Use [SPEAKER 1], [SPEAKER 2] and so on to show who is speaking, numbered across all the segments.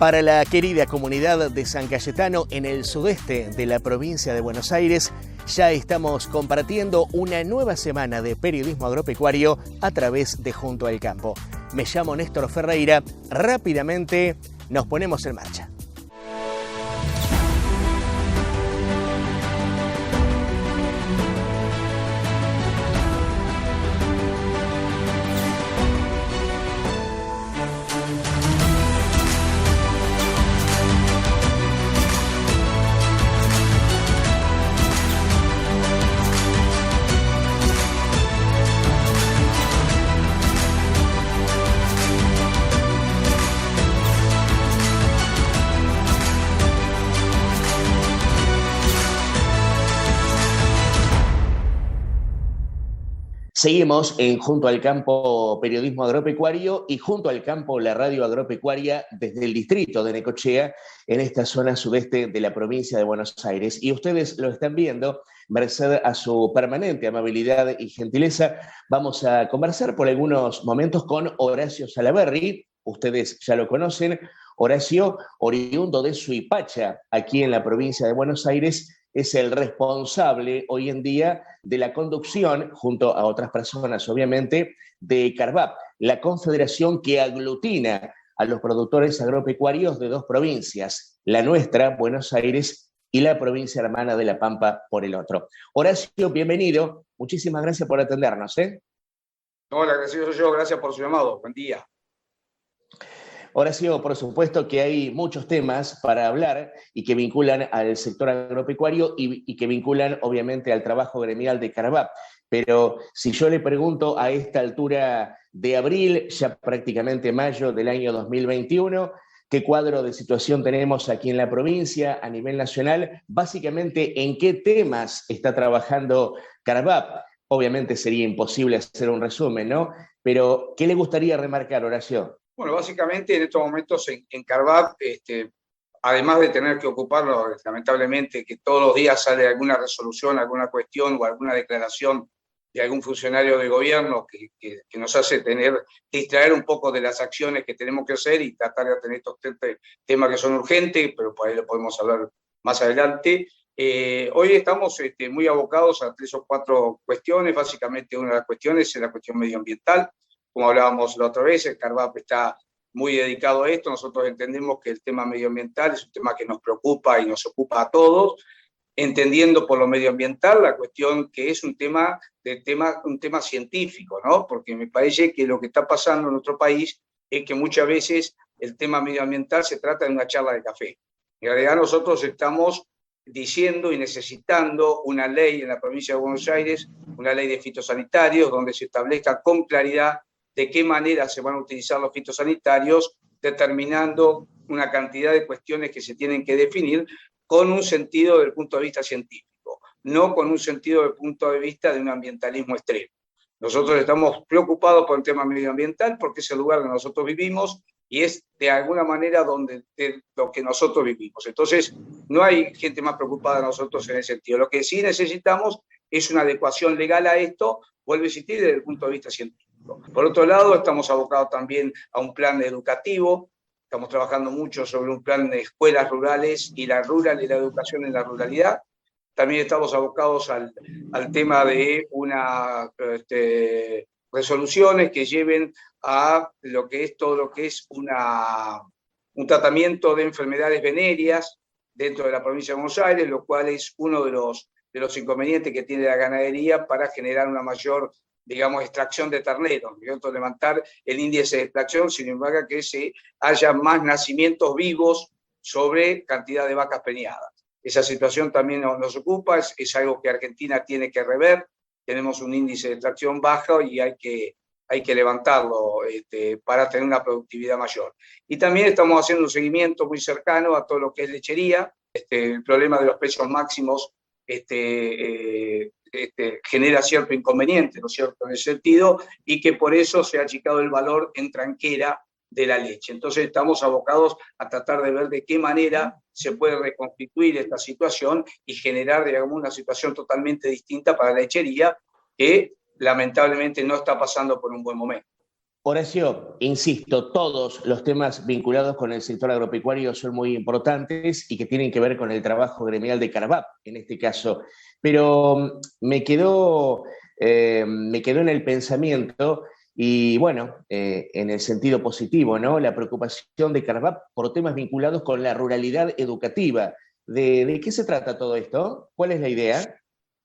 [SPEAKER 1] Para la querida comunidad de San Cayetano, en el sudeste de la provincia de Buenos Aires, ya estamos compartiendo una nueva semana de periodismo agropecuario a través de Junto al Campo. Me llamo Néstor Ferreira. Rápidamente nos ponemos en marcha. Seguimos en Junto al Campo Periodismo Agropecuario y Junto al Campo la radio agropecuaria desde el distrito de Necochea, en esta zona sudeste de la provincia de Buenos Aires. Y ustedes lo están viendo, merced a su permanente amabilidad y gentileza. Vamos a conversar por algunos momentos con Horacio Salaberry. Ustedes ya lo conocen. Horacio, oriundo de Suipacha, aquí en la provincia de Buenos Aires, es el responsable hoy en día de la conducción, junto a otras personas obviamente, de CARVAP, la confederación que aglutina a los productores agropecuarios de dos provincias, la nuestra, Buenos Aires, y la provincia hermana de La Pampa por el otro. Horacio, bienvenido. Muchísimas gracias por atendernos.
[SPEAKER 2] Hola, gracias yo. Gracias por su llamado. Buen día.
[SPEAKER 1] Horacio, por supuesto que hay muchos temas para hablar y que vinculan al sector agropecuario y que vinculan obviamente al trabajo gremial de CARVAP. Pero si yo le pregunto a esta altura de abril, ya prácticamente mayo del año 2021, ¿qué cuadro de situación tenemos aquí en la provincia a nivel nacional? Básicamente, ¿en qué temas está trabajando CARVAP? Obviamente sería imposible hacer un resumen, ¿no? Pero, ¿qué le gustaría remarcar, Horacio?
[SPEAKER 2] Bueno, básicamente en estos momentos en CARVAP, además de tener que ocuparlo, lamentablemente, que todos los días sale alguna resolución, alguna cuestión o alguna declaración de algún funcionario de gobierno que nos hace distraer un poco de las acciones que tenemos que hacer y tratar de tener estos temas que son urgentes, pero por ahí lo podemos hablar más adelante. Hoy estamos muy abocados a 3 o 4 cuestiones. Básicamente una de las cuestiones es la cuestión medioambiental. Como hablábamos la otra vez, el CARVAP está muy dedicado a esto. Nosotros entendemos que el tema medioambiental es un tema que nos preocupa y nos ocupa a todos, entendiendo por lo medioambiental la cuestión que es un tema científico, ¿no? Porque me parece que lo que está pasando en nuestro país es que muchas veces el tema medioambiental se trata de una charla de café. En realidad nosotros estamos diciendo y necesitando una ley en la provincia de Buenos Aires, una ley de fitosanitarios, donde se establezca con claridad de qué manera se van a utilizar los fitosanitarios, determinando una cantidad de cuestiones que se tienen que definir con un sentido desde el punto de vista científico, no con un sentido desde el punto de vista de un ambientalismo extremo. Nosotros estamos preocupados por el tema medioambiental porque es el lugar donde nosotros vivimos y es de alguna manera de lo que nosotros vivimos. Entonces, no hay gente más preocupada de nosotros en ese sentido. Lo que sí necesitamos es una adecuación legal a esto, vuelve a existir desde el punto de vista científico. Por otro lado, estamos abocados también a un plan educativo. Estamos trabajando mucho sobre un plan de escuelas rurales y la educación en la ruralidad. También estamos abocados al tema de resoluciones que lleven a todo lo que es un tratamiento de enfermedades venéreas dentro de la provincia de Buenos Aires, lo cual es uno de los inconvenientes que tiene la ganadería para generar una mayor, digamos, extracción de terneros, levantar el índice de extracción, sin embargo, que haya más nacimientos vivos sobre cantidad de vacas preñadas. Esa situación también nos ocupa, es algo que Argentina tiene que rever. Tenemos un índice de extracción bajo y hay que levantarlo para tener una productividad mayor. Y también estamos haciendo un seguimiento muy cercano a todo lo que es lechería. El problema de los precios máximos genera cierto inconveniente, ¿no es cierto?, en ese sentido, y que por eso se ha achicado el valor en tranquera de la leche. Entonces estamos abocados a tratar de ver de qué manera se puede reconstituir esta situación y generar, digamos, una situación totalmente distinta para la lechería que lamentablemente no está pasando por un buen momento.
[SPEAKER 1] Horacio, insisto, todos los temas vinculados con el sector agropecuario son muy importantes y que tienen que ver con el trabajo gremial de Carvap, en este caso. Pero me quedó en el pensamiento y bueno, en el sentido positivo, ¿no? La preocupación de Carvap por temas vinculados con la ruralidad educativa. ¿De qué se trata todo esto? ¿Cuál es la idea?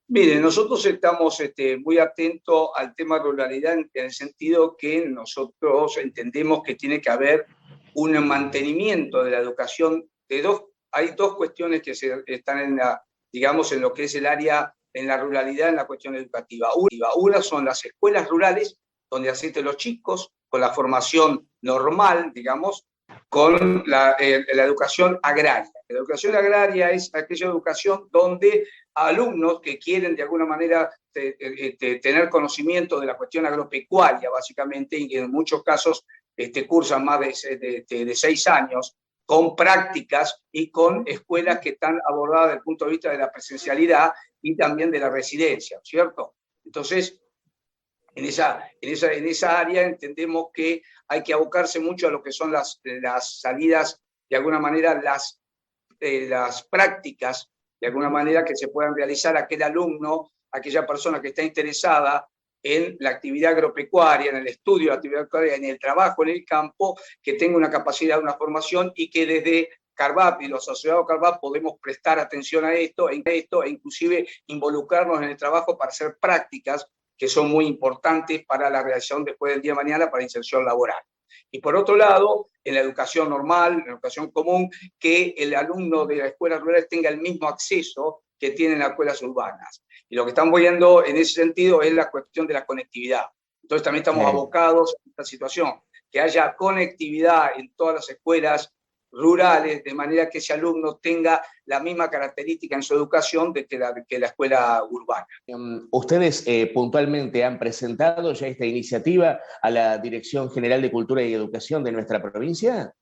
[SPEAKER 2] Mire, nosotros estamos muy atentos al tema ruralidad en el sentido que nosotros entendemos que tiene que haber un mantenimiento de la educación hay dos cuestiones que están digamos, en lo que es el área, en la ruralidad, en la cuestión educativa. Una son las escuelas rurales, donde asisten los chicos con la formación normal, digamos, con la educación agraria. La educación agraria es aquella educación donde alumnos que quieren de alguna manera tener conocimiento de la cuestión agropecuaria, básicamente, y que en muchos casos cursan más de 6 años, con prácticas y con escuelas que están abordadas desde el punto de vista de la presencialidad y también de la residencia, ¿cierto? Entonces, en esa área entendemos que hay que abocarse mucho a lo que son las salidas, de alguna manera, las prácticas, de alguna manera que se puedan realizar aquel alumno, aquella persona que está interesada en la actividad agropecuaria, en el estudio de la actividad agropecuaria, en el trabajo en el campo, que tenga una capacidad, una formación y que desde Carvap y los asociados Carvap podemos prestar atención a esto e inclusive involucrarnos en el trabajo para hacer prácticas que son muy importantes para la realización después del día de mañana para inserción laboral. Y por otro lado, en la educación normal, en la educación común, que el alumno de las escuelas rurales tenga el mismo acceso que tienen las escuelas urbanas. Y lo que estamos viendo en ese sentido es la cuestión de la conectividad. Entonces también estamos abocados a esta situación, que haya conectividad en todas las escuelas rurales, de manera que ese alumno tenga la misma característica en su educación que la escuela urbana.
[SPEAKER 1] ¿Ustedes puntualmente han presentado ya esta iniciativa a la Dirección General de Cultura y Educación de nuestra provincia?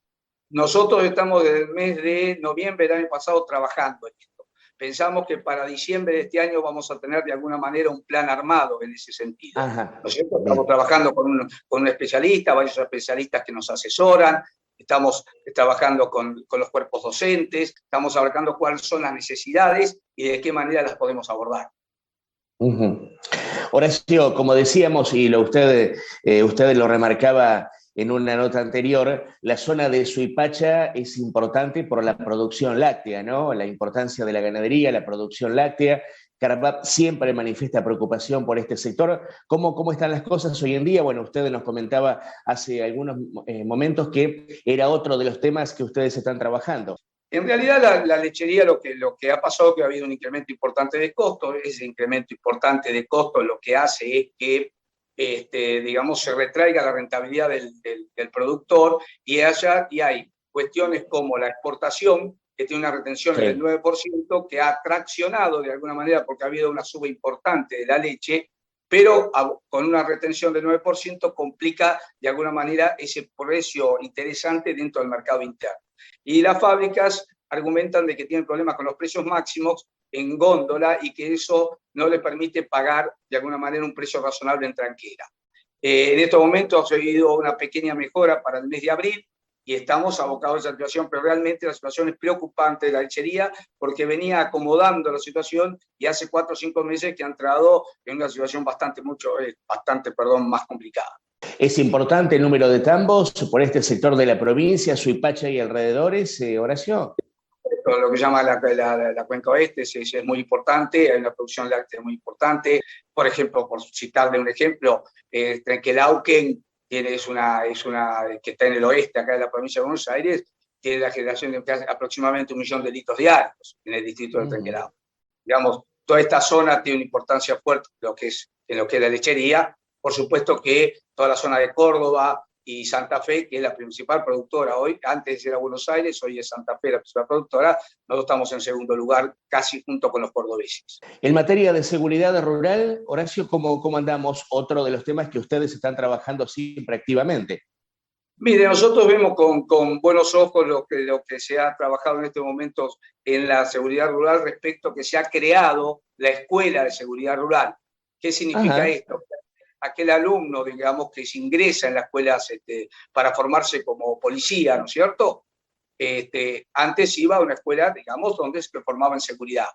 [SPEAKER 2] Nosotros estamos desde el mes de noviembre del año pasado trabajando en esto. Pensamos que para diciembre de este año vamos a tener de alguna manera un plan armado en ese sentido.
[SPEAKER 1] Ajá,
[SPEAKER 2] ¿No es cierto? Estamos trabajando con un especialista, varios especialistas que nos asesoran, estamos trabajando con los cuerpos docentes, estamos abarcando cuáles son las necesidades y de qué manera las podemos abordar.
[SPEAKER 1] Horacio, como decíamos, y usted lo remarcaba en una nota anterior, la zona de Suipacha es importante por la producción láctea, ¿no? La importancia de la ganadería, la producción láctea. Carvap siempre manifiesta preocupación por este sector. ¿Cómo están las cosas hoy en día? Bueno, usted nos comentaba hace algunos momentos que era otro de los temas que ustedes están trabajando.
[SPEAKER 2] En realidad la lechería lo que ha pasado es que ha habido un incremento importante de costos. Ese incremento importante de costos lo que hace es que digamos, se retraiga la rentabilidad del productor y hay cuestiones como la exportación, que tiene una retención del 9%, que ha traccionado de alguna manera porque ha habido una suba importante de la leche, pero con una retención del 9% complica de alguna manera ese precio interesante dentro del mercado interno. Y las fábricas argumentan de que tienen problemas con los precios máximos en góndola y que eso no le permite pagar de alguna manera un precio razonable en tranquera. En estos momentos ha habido una pequeña mejora para el mes de abril y estamos abocados a esa situación, pero realmente la situación es preocupante de la lechería porque venía acomodando la situación y hace 4 o 5 meses que ha entrado en una situación bastante más complicada.
[SPEAKER 1] ¿Es importante el número de tambos por este sector de la provincia, Suipacha y alrededores, Horacio?
[SPEAKER 2] Todo lo que llama la cuenca oeste es muy importante, hay una producción láctea muy importante. Por ejemplo, por citarle un ejemplo, Trenquelauquen es una que está en el oeste, acá de la provincia de Buenos Aires, tiene la generación de aproximadamente 1 millón de litros diarios en el distrito de Trenquelauquen. Digamos, toda esta zona tiene una importancia fuerte en lo que es la lechería. Por supuesto que toda la zona de Córdoba y Santa Fe, que es la principal productora hoy, antes era Buenos Aires, hoy es Santa Fe la principal productora, nosotros estamos en segundo lugar, casi junto con los cordobeses.
[SPEAKER 1] En materia de seguridad rural, Horacio, ¿cómo andamos? Otro de los temas que ustedes están trabajando siempre activamente.
[SPEAKER 2] Mire, nosotros vemos con buenos ojos lo que se ha trabajado en estos momentos en la seguridad rural respecto a que se ha creado la Escuela de Seguridad Rural. ¿Qué significa esto? aquel alumno, digamos, que se ingresa en las escuelas para formarse como policía, ¿no es cierto? Antes iba a una escuela, digamos, donde se formaba en seguridad.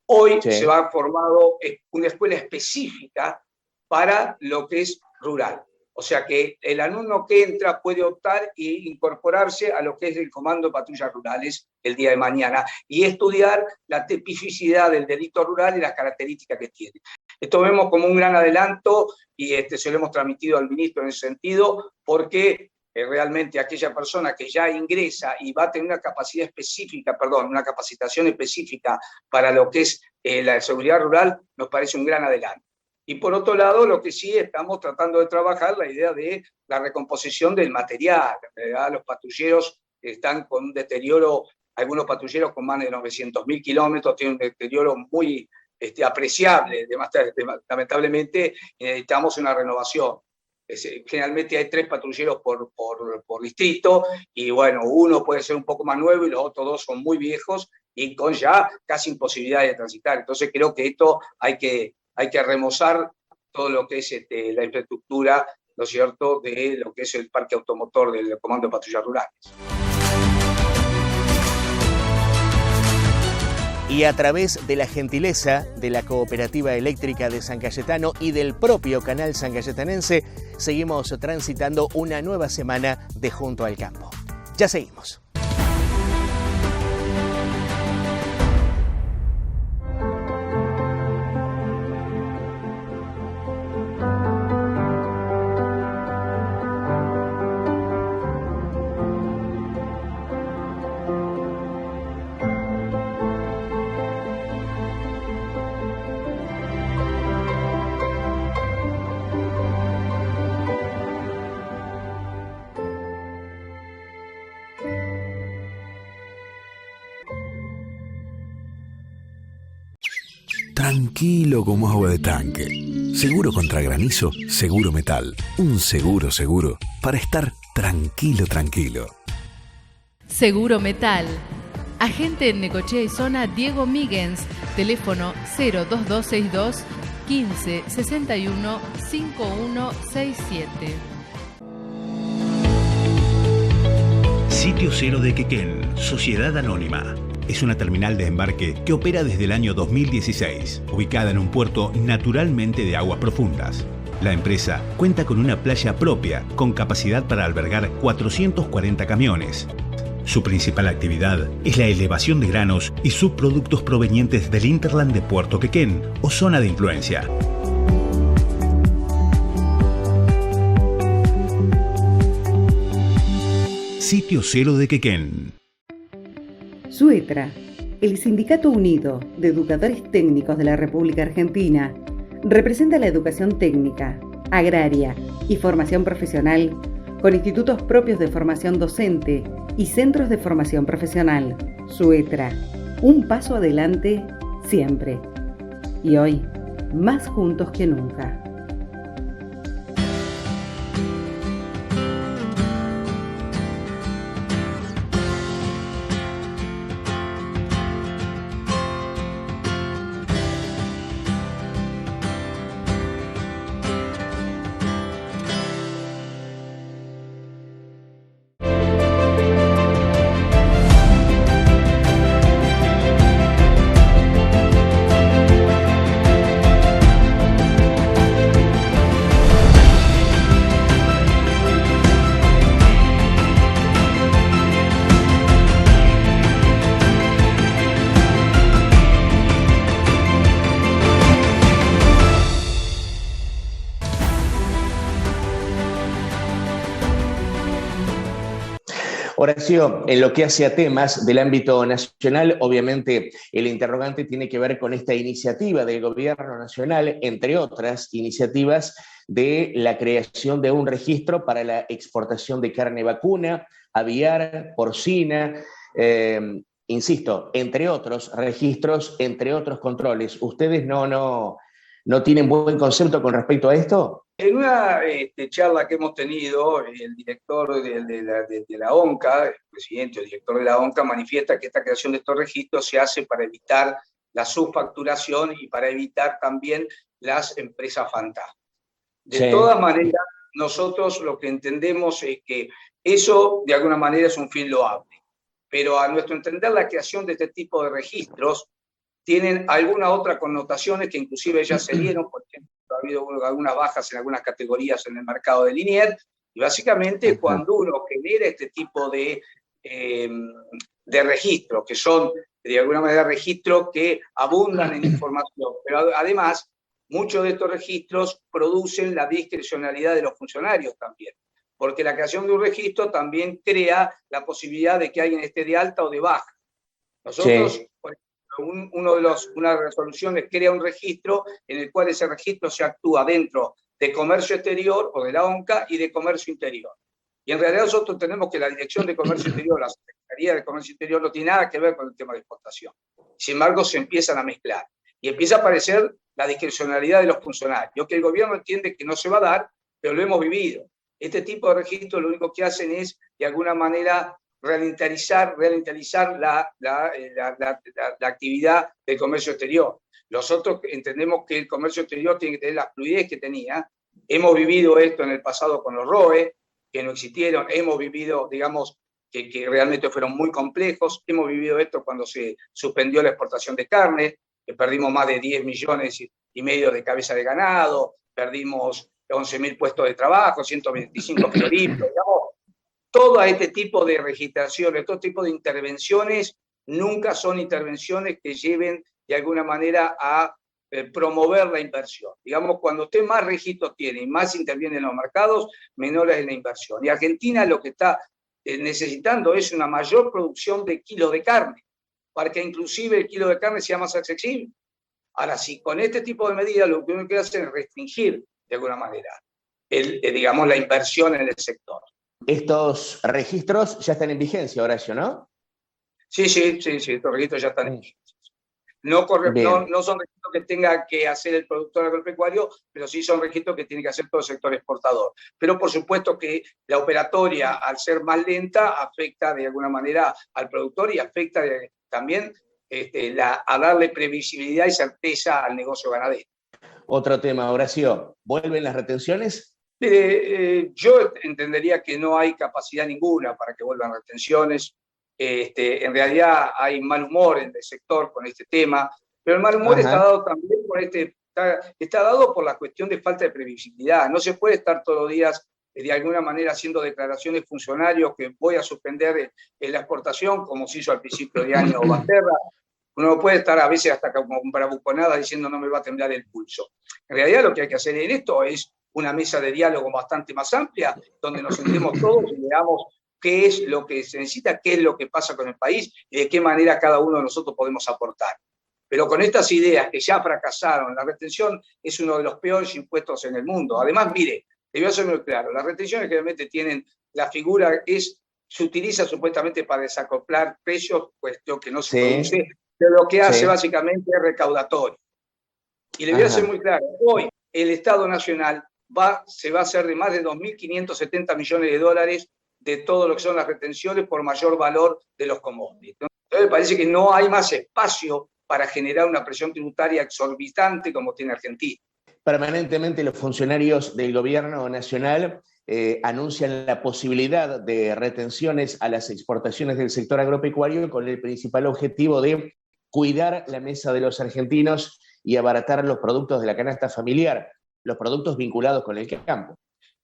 [SPEAKER 2] Hoy se ha formado una escuela específica para lo que es rural. O sea que el alumno que entra puede optar e incorporarse a lo que es el Comando de Patrullas Rurales el día de mañana y estudiar la tipicidad del delito rural y las características que tiene. Esto vemos como un gran adelanto y se lo hemos transmitido al ministro en ese sentido, porque realmente aquella persona que ya ingresa y va a tener una capacidad específica, una capacitación específica para lo que es la seguridad rural, nos parece un gran adelanto. Y por otro lado, lo que sí estamos tratando de trabajar, la idea de la recomposición del material. En realidad, los patrulleros están con un deterioro, algunos patrulleros con más de 900.000 kilómetros, tienen un deterioro muy apreciable. Lamentablemente, necesitamos una renovación. Generalmente hay 3 patrulleros por distrito, y bueno, uno puede ser un poco más nuevo y los otros 2 son muy viejos y con ya casi imposibilidad de transitar. Entonces creo que esto hay que remozar todo lo que es la infraestructura, ¿no es cierto?, de lo que es el parque automotor del Comando de Patrullas Rurales.
[SPEAKER 1] Y a través de la gentileza de la Cooperativa Eléctrica de San Cayetano y del propio canal sancayetanense, seguimos transitando una nueva semana de Junto al Campo. Ya seguimos.
[SPEAKER 3] Tranquilo como agua de tanque. Seguro contra granizo, Seguro Metal. Un seguro para estar tranquilo.
[SPEAKER 4] Seguro Metal. Agente en Necochea y Zona Diego Míguez. Teléfono 02262 15 61 5167.
[SPEAKER 5] Sitio Cero de Quequén, Sociedad Anónima. Es una terminal de embarque que opera desde el año 2016, ubicada en un puerto naturalmente de aguas profundas. La empresa cuenta con una playa propia, con capacidad para albergar 440 camiones. Su principal actividad es la elevación de granos y subproductos provenientes del hinterland de Puerto Quequén o zona de influencia. Sitio Cero de Quequén.
[SPEAKER 6] SUETRA, el Sindicato Unido de Educadores Técnicos de la República Argentina, representa la educación técnica, agraria y formación profesional con institutos propios de formación docente y centros de formación profesional. SUETRA, un paso adelante siempre. Y hoy, más juntos que nunca.
[SPEAKER 1] Horacio, en lo que hace a temas del ámbito nacional, obviamente el interrogante tiene que ver con esta iniciativa del gobierno nacional, entre otras iniciativas, de la creación de un registro para la exportación de carne vacuna, aviar, porcina, insisto, entre otros registros, entre otros controles. ¿Ustedes no tienen buen concepto con respecto a esto?
[SPEAKER 2] En una charla que hemos tenido, el director de la ONCA, el presidente o director de la ONCA, manifiesta que esta creación de estos registros se hace para evitar la subfacturación y para evitar también las empresas fantasma. De todas maneras, nosotros lo que entendemos es que eso de alguna manera es un fin loable, pero a nuestro entender la creación de este tipo de registros tienen algunas otras connotaciones que inclusive ya se dieron. Por ejemplo, ha habido algunas bajas en algunas categorías en el mercado de Liniers, y básicamente cuando uno genera este tipo de registros, que son de alguna manera registros que abundan en información, pero además muchos de estos registros producen la discrecionalidad de los funcionarios también, porque la creación de un registro también crea la posibilidad de que alguien esté de alta o de baja. Nosotros, por ejemplo, una de las resoluciones crea un registro en el cual ese registro se actúa dentro de comercio exterior o de la ONCA y de comercio interior. Y en realidad nosotros tenemos que la Dirección de Comercio Interior, la Secretaría de Comercio Interior, no tiene nada que ver con el tema de exportación. Sin embargo, se empiezan a mezclar. Y empieza a aparecer la discrecionalidad de los funcionarios, que el gobierno entiende que no se va a dar, pero lo hemos vivido. Este tipo de registros lo único que hacen es, de alguna manera, ralentizar la actividad del comercio exterior. Nosotros entendemos que el comercio exterior tiene que tener la fluidez que tenía. Hemos vivido esto en el pasado con los ROE, que no existieron. Hemos vivido, digamos, que realmente fueron muy complejos. Hemos vivido esto cuando se suspendió la exportación de carne, que perdimos más de 10 millones y medio de cabeza de ganado, perdimos 11.000 puestos de trabajo, 125 frigoríficos, digamos. Todo este tipo de registraciones, todo tipo de intervenciones, nunca son intervenciones que lleven de alguna manera a promover la inversión. Digamos, cuando usted más registros tiene y más interviene en los mercados, menor es la inversión. Y Argentina lo que está necesitando es una mayor producción de kilos de carne, para que inclusive el kilo de carne sea más accesible. Ahora, si con este tipo de medidas lo que uno quiere hacer es restringir de alguna manera, digamos, la inversión en el sector.
[SPEAKER 1] Estos registros ya están en vigencia, Horacio, ¿no?
[SPEAKER 2] Sí, estos registros ya están en vigencia. No son registros que tenga que hacer el productor agropecuario, pero sí son registros que tiene que hacer todo el sector exportador. Pero por supuesto que la operatoria, al ser más lenta, afecta de alguna manera al productor y afecta también a darle previsibilidad y certeza al negocio ganadero.
[SPEAKER 1] Otro tema, Horacio, ¿vuelven las retenciones?
[SPEAKER 2] Yo entendería que no hay capacidad ninguna para que vuelvan retenciones. En realidad hay mal humor en el sector con este tema, pero el mal humor está dado también está dado por la cuestión de falta de previsibilidad. No se puede estar todos los días de alguna manera haciendo declaraciones funcionarios que voy a suspender la exportación, como se hizo al principio de año Basterra. Uno no puede estar a veces hasta como para buconada diciendo no me va a temblar el pulso. En realidad lo que hay que hacer en esto es una mesa de diálogo bastante más amplia, donde nos sentemos todos y veamos qué es lo que se necesita, qué es lo que pasa con el país y de qué manera cada uno de nosotros podemos aportar. Pero con estas ideas que ya fracasaron, la retención es uno de los peores impuestos en el mundo. Además, mire, le voy a ser muy claro, las retenciones que realmente tienen la figura se utiliza supuestamente para desacoplar precios, cuestión que no se produce, pero lo que hace básicamente es recaudatorio. Y le voy a ser muy claro, hoy el Estado Nacional se va a hacer de más de 2.570 millones de dólares de todo lo que son las retenciones por mayor valor de los commodities. Entonces me parece que no hay más espacio para generar una presión tributaria exorbitante como tiene Argentina.
[SPEAKER 1] Permanentemente los funcionarios del gobierno nacional anuncian la posibilidad de retenciones a las exportaciones del sector agropecuario con el principal objetivo de cuidar la mesa de los argentinos y abaratar los productos de la canasta familiar, los productos vinculados con el campo.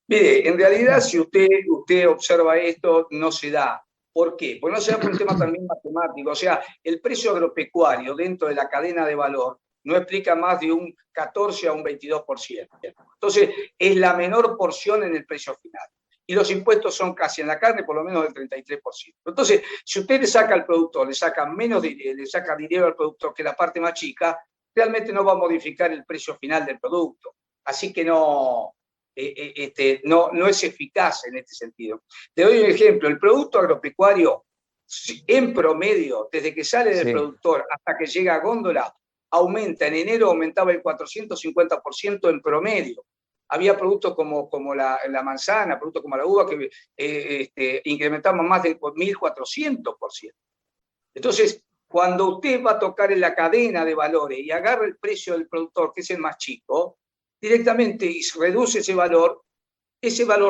[SPEAKER 2] Mire, en realidad si usted observa esto, no se da. ¿Por qué? Porque no se da por un tema también matemático. O sea, el precio agropecuario dentro de la cadena de valor no explica más de un 14 a un 22%. Entonces, es la menor porción en el precio final. Y los impuestos son casi en la carne por lo menos del 33%. Entonces, si usted le saca al productor, le saca dinero al productor que la parte más chica, realmente no va a modificar el precio final del producto. Así que no es eficaz en este sentido. Te doy un ejemplo, el producto agropecuario, en promedio, desde que sale del productor hasta que llega a góndola, aumenta. En enero aumentaba el 450% en promedio. Había productos como la manzana, productos como la uva, que incrementaban más del 1.400%. Entonces, cuando usted va a tocar en la cadena de valores y agarra el precio del productor, que es el más chico, directamente y se reduce ese valor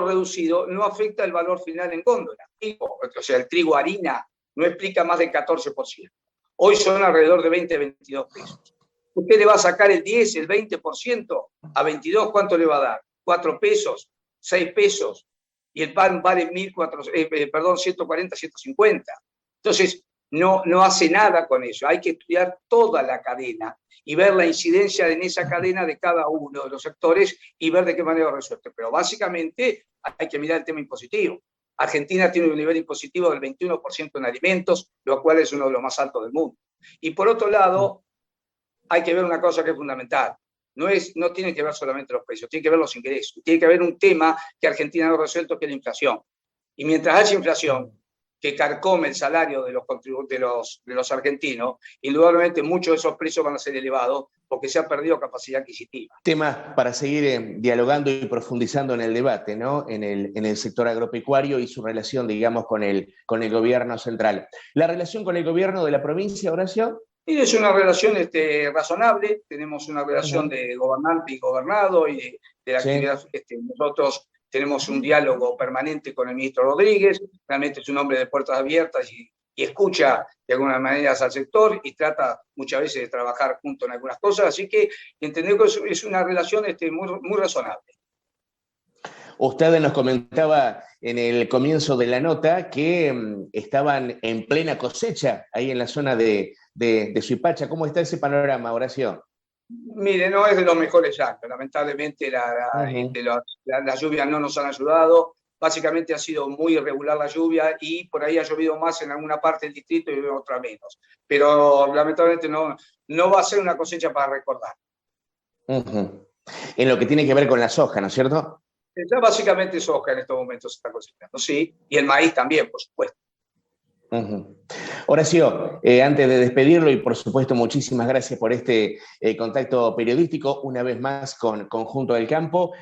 [SPEAKER 2] reducido no afecta el valor final en góndola. O sea, el trigo harina no explica más del 14%. Hoy son alrededor de 20, 22 pesos. Usted le va a sacar el 10, el 20%, a 22, ¿cuánto le va a dar? 4 pesos, 6 pesos, y el pan vale 140, 150. Entonces, no hace nada con eso. Hay que estudiar toda la cadena y ver la incidencia en esa cadena de cada uno de los sectores y ver de qué manera lo resuelve. Pero básicamente hay que mirar el tema impositivo. Argentina tiene un nivel impositivo del 21% en alimentos, lo cual es uno de los más altos del mundo. Y por otro lado, hay que ver una cosa que es fundamental. No tiene que ver solamente los precios, tiene que ver los ingresos. Tiene que haber un tema que Argentina no ha resuelto, que es la inflación. Y mientras haya inflación que carcome el salario de los argentinos, indudablemente muchos de esos precios van a ser elevados porque se ha perdido capacidad adquisitiva.
[SPEAKER 1] Temas para seguir dialogando y profundizando en el debate, ¿no? En el sector agropecuario y su relación, digamos, con el gobierno central. ¿La relación con el gobierno de la provincia, Horacio?
[SPEAKER 2] Y es una relación razonable, tenemos una relación de gobernante y gobernado y de la actividad. Nosotros tenemos un diálogo permanente con el ministro Rodríguez, realmente es un hombre de puertas abiertas y escucha de alguna manera al sector y trata muchas veces de trabajar junto en algunas cosas, así que entendemos que es una relación muy razonable.
[SPEAKER 1] Usted nos comentaba en el comienzo de la nota que estaban en plena cosecha ahí en la zona de Suipacha. ¿Cómo está ese panorama, Horacio?
[SPEAKER 2] Mire, no es de los mejores años. Lamentablemente las lluvias no nos han ayudado. Básicamente ha sido muy irregular la lluvia y por ahí ha llovido más en alguna parte del distrito y en otra menos. Pero lamentablemente no va a ser una cosecha para recordar.
[SPEAKER 1] En lo que tiene que ver con la soja, ¿no es cierto?
[SPEAKER 2] Ya básicamente soja en estos momentos se está cosechando, sí. Y el maíz también, por supuesto.
[SPEAKER 1] Horacio, antes de despedirlo y por supuesto muchísimas gracias por este contacto periodístico una vez más con Junto al Campo,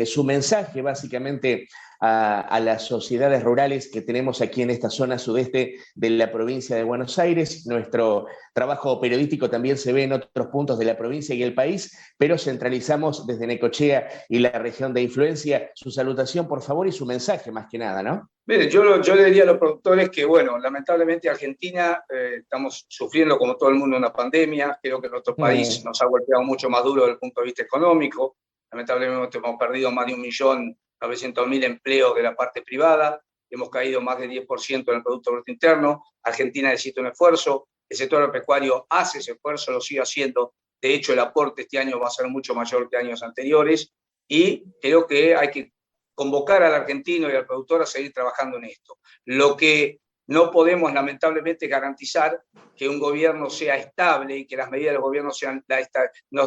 [SPEAKER 1] su mensaje básicamente a las sociedades rurales que tenemos aquí en esta zona sudeste de la provincia de Buenos Aires. Nuestro trabajo periodístico también se ve en otros puntos de la provincia y el país, pero centralizamos desde Necochea y la región de influencia. Su salutación, por favor, y su mensaje más que nada, ¿no?
[SPEAKER 2] Mire, yo le diría a los productores que, bueno, lamentablemente Argentina estamos sufriendo como todo el mundo una pandemia. Creo que nuestro país nos ha golpeado mucho más duro desde el punto de vista económico. Lamentablemente hemos perdido más de 1.900.000 empleos de la parte privada. Hemos caído más del 10% en el Producto Bruto Interno. Argentina necesita un esfuerzo. El sector agropecuario hace ese esfuerzo, lo sigue haciendo. De hecho, el aporte este año va a ser mucho mayor que años anteriores. Y creo que hay que convocar al argentino y al productor a seguir trabajando en esto. Lo que no podemos, lamentablemente, garantizar que un gobierno sea estable y que las medidas del gobierno nos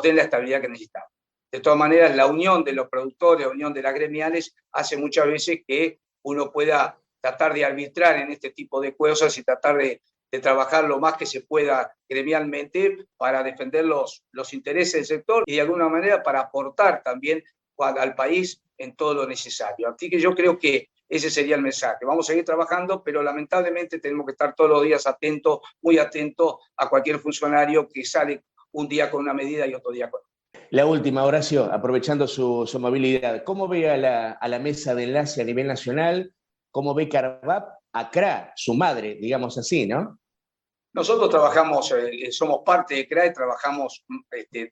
[SPEAKER 2] den la estabilidad que necesitamos. De todas maneras, la unión de los productores, la unión de las gremiales, hace muchas veces que uno pueda tratar de arbitrar en este tipo de cosas y tratar de trabajar lo más que se pueda gremialmente para defender los intereses del sector y de alguna manera para aportar también al país en todo lo necesario. Así que yo creo que ese sería el mensaje. Vamos a seguir trabajando, pero lamentablemente tenemos que estar todos los días atentos, muy atentos a cualquier funcionario que sale un día con una medida y otro día con otra.
[SPEAKER 1] La última, Horacio, aprovechando su movilidad, ¿cómo ve a la mesa de enlace a nivel nacional? ¿Cómo ve Carvap a CRA, su madre, digamos así, no?
[SPEAKER 2] Nosotros trabajamos, somos parte de CRA y trabajamos,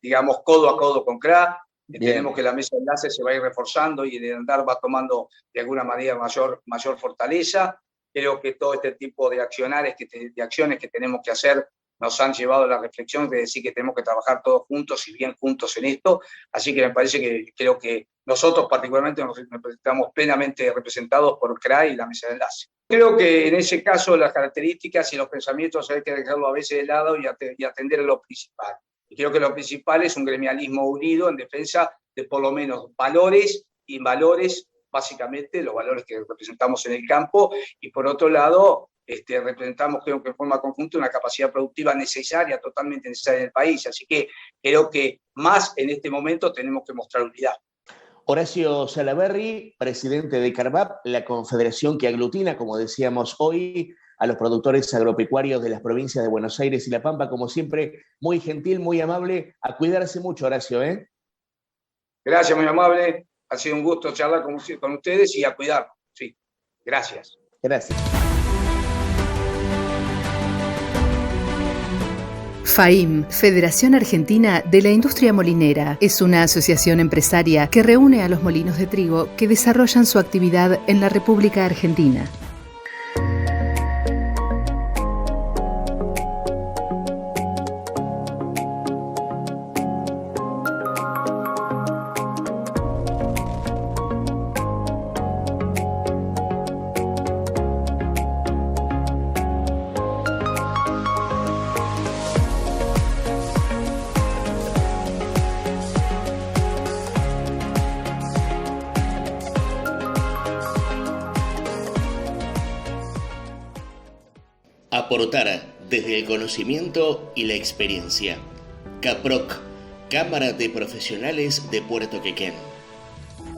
[SPEAKER 2] digamos, codo a codo con CRA. Entendemos que la mesa de enlace se va a ir reforzando y el andar va tomando de alguna manera mayor fortaleza. Creo que todo este tipo de acciones que tenemos que hacer nos han llevado a la reflexión de decir que tenemos que trabajar todos juntos y bien juntos en esto. Así que me parece que creo que nosotros particularmente nos estamos plenamente representados por CRA y la mesa de enlace. Creo que en ese caso las características y los pensamientos hay que dejarlo a veces de lado y atender a lo principal. Y creo que lo principal es un gremialismo unido en defensa de por lo menos valores, básicamente los valores que representamos en el campo, y por otro lado representamos, creo que en forma conjunta, una capacidad productiva necesaria, totalmente necesaria en el país. Así que creo que más en este momento tenemos que mostrar unidad.
[SPEAKER 1] Horacio Salaberry, presidente de Carvap, la confederación que aglutina, como decíamos hoy, a los productores agropecuarios de las provincias de Buenos Aires y La Pampa, como siempre, muy gentil, muy amable. A cuidarse mucho, Horacio, ¿eh?
[SPEAKER 2] Gracias, muy amable. Ha sido un gusto charlar con ustedes y a cuidar. Sí, gracias.
[SPEAKER 1] Gracias.
[SPEAKER 4] FAIM, Federación Argentina de la Industria Molinera, es una asociación empresaria que reúne a los molinos de trigo que desarrollan su actividad en la República Argentina.
[SPEAKER 1] Aportar desde el conocimiento y la experiencia. CAPROC, Cámara de Profesionales de Puerto Quequén.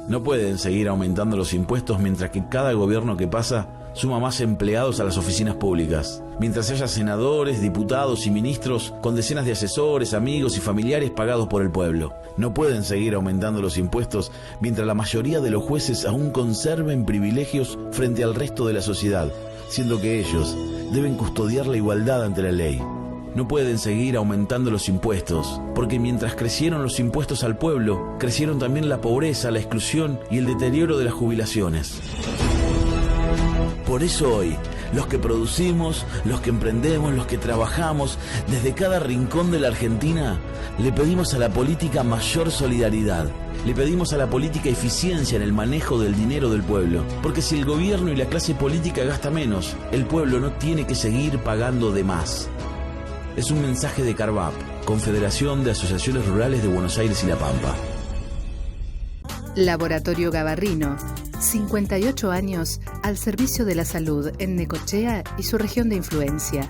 [SPEAKER 7] No pueden seguir aumentando los impuestos mientras que cada gobierno que pasa suma más empleados a las oficinas públicas. Mientras haya senadores, diputados y ministros con decenas de asesores, amigos y familiares pagados por el pueblo. No pueden seguir aumentando los impuestos mientras la mayoría de los jueces aún conserven privilegios frente al resto de la sociedad, siendo que ellos deben custodiar la igualdad ante la ley. No pueden seguir aumentando los impuestos, porque mientras crecieron los impuestos al pueblo, crecieron también la pobreza, la exclusión y el deterioro de las jubilaciones. Por eso hoy, los que producimos, los que emprendemos, los que trabajamos, desde cada rincón de la Argentina, le pedimos a la política mayor solidaridad. Le pedimos a la política eficiencia en el manejo del dinero del pueblo, porque si el gobierno y la clase política gasta menos, el pueblo no tiene que seguir pagando de más. Es un mensaje de CARVAP, Confederación de Asociaciones Rurales de Buenos Aires y La Pampa.
[SPEAKER 4] Laboratorio Gabarrino, 58 años al servicio de la salud en Necochea y su región de influencia.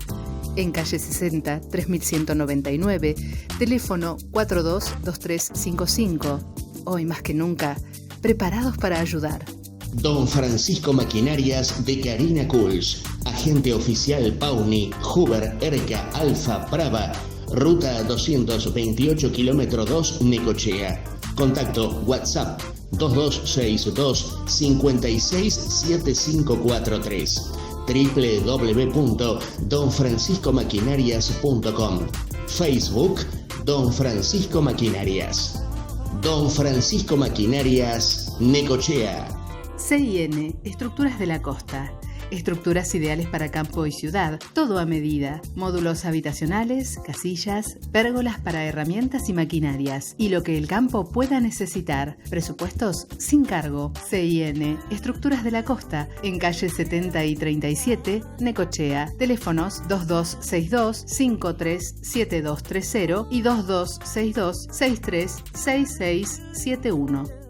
[SPEAKER 4] En calle 60, 3199, teléfono 422355. Hoy más que nunca, preparados para ayudar.
[SPEAKER 1] Don Francisco Maquinarias de Karina Kuls, agente oficial Pauni, Huber, Erca, Alfa, Brava, ruta 228 kilómetro 2, Necochea. Contacto WhatsApp 2262 567543, www.donfranciscomaquinarias.com, Facebook Don Francisco Maquinarias. Don Francisco Maquinarias, Necochea.
[SPEAKER 4] CIN, Estructuras de la Costa. Estructuras ideales para campo y ciudad, todo a medida. Módulos habitacionales, casillas, pérgolas para herramientas y maquinarias. Y lo que el campo pueda necesitar. Presupuestos sin cargo. CIN, Estructuras de la Costa, en calle 70 y 37, Necochea. Teléfonos 2262-537230 y 2262-636671.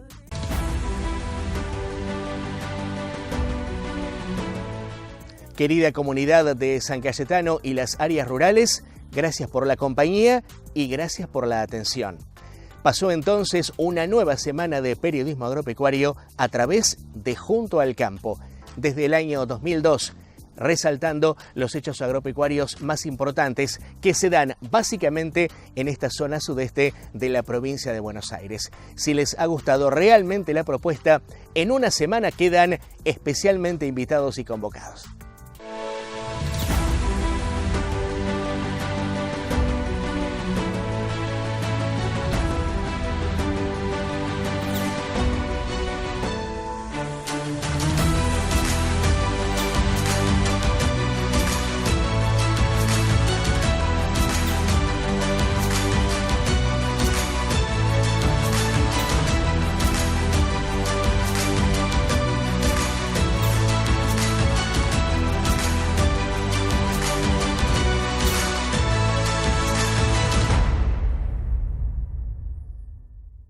[SPEAKER 1] Querida comunidad de San Cayetano y las áreas rurales, gracias por la compañía y gracias por la atención. Pasó entonces una nueva semana de periodismo agropecuario a través de Junto al Campo, desde el año 2002, resaltando los hechos agropecuarios más importantes que se dan básicamente en esta zona sudeste de la provincia de Buenos Aires. Si les ha gustado realmente la propuesta, en una semana quedan especialmente invitados y convocados.